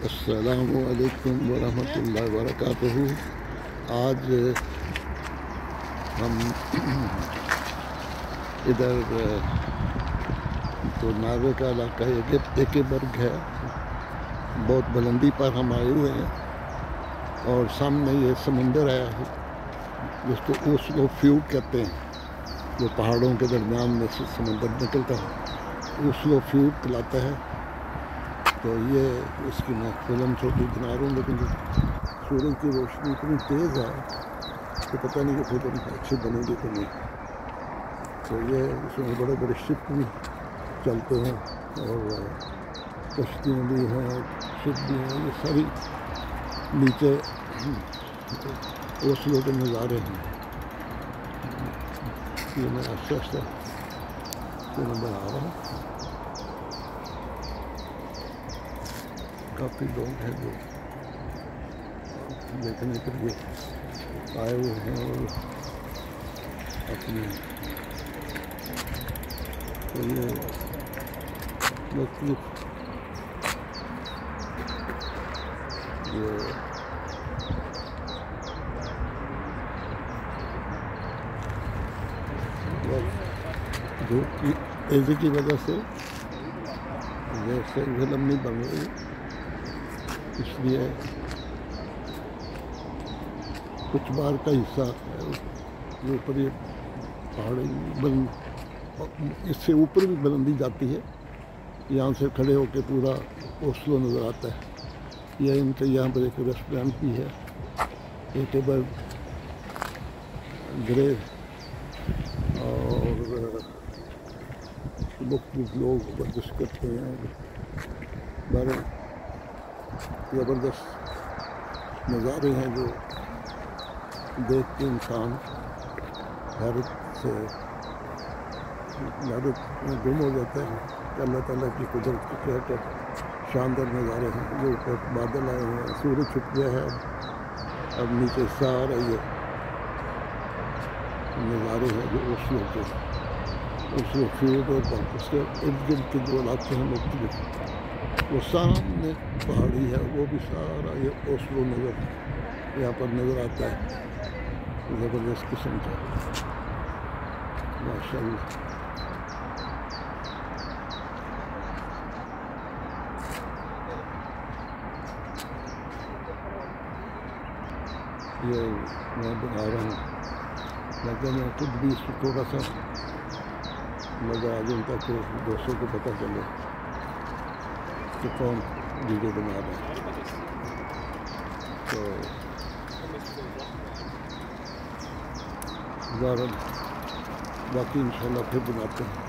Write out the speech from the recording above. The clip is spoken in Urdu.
السلام علیکم ورحمۃ اللہ وبرکاتہ۔ آج ہم ادھر تو ناوے کا علاقہ ایک برگ ہے، بہت بلندی پر ہم آئے ہوئے ہیں اور سامنے یہ سمندر ہے جس کو اوسلو فیوڈ کہتے ہیں، جو پہاڑوں کے درمیان میں سے سمندر نکلتا ہے، اوسلو فیوڈ کہلاتا ہے۔ تو یہ اس کی میں فلم چھوٹی بنا رہا ہوں، لیکن سورج کی روشنی اتنی تیز ہے کہ پتہ نہیں کہ فلم اچھی بنے گی کہ نہیں۔ تو یہ اس میں بڑے بڑے شپ بھی چلتے ہیں اور کشتیاں بھی ہیں، شپ بھی ہیں، یہ ساری نیچے اوسلو کے نظارے ہیں۔ یہ میں آہستہ آہستہ فلم بنا رہا ہوں۔ کافی لوگ ہیں جو دیکھنے کے لیے آئے ہوئے ہیں اور اپنے تو یہ مختلف دھوپ کی تیزی کی وجہ سے یہ فلم نہیں بن رہی، اس لیے کچھ بار کا حصہ ہے جو اوپر یہ پہاڑی اس سے اوپر بھی بلندی جاتی ہے، یہاں سے کھڑے ہو کے پورا اوسلو نظر آتا ہے۔ یہ ان کے یہاں پر ایک ریسٹورینٹ بھی ہے، ایک ایبر گرے، اور مختلف لوگ ورزش کرتے ہیں۔ بڑے زبردست نظارے ہیں جو دیکھ کے انسان حیرت میں گم ہو جاتا ہے کہ اللہ تعالیٰ کی قدرت کے کیا شاندار نظارے ہیں۔ جو اوپر بادل آئے ہیں، سورج چھپ گیا ہے، اب نیچے سارا یہ نظارے ہیں جو اوسلو فیوڈ اور اس کے ارد گرد کے جو علاقے ہیں مختلف، وہ سامنے پہاڑی ہے، وہ بھی سارا یہ اوسلو یہاں پر نظر آتا ہے، زبردست قسم کا، ماشاء اللہ۔ یہ میں بنا رہا ہوں، لیکن میں خود بھی اس کو تھوڑا سا مزہ آ جائے تاکہ دوستوں کو پتہ چلے کہ کون ویڈیو بنا رہا ہے۔ تو باقی انشاءاللہ پھر بناتے ہیں۔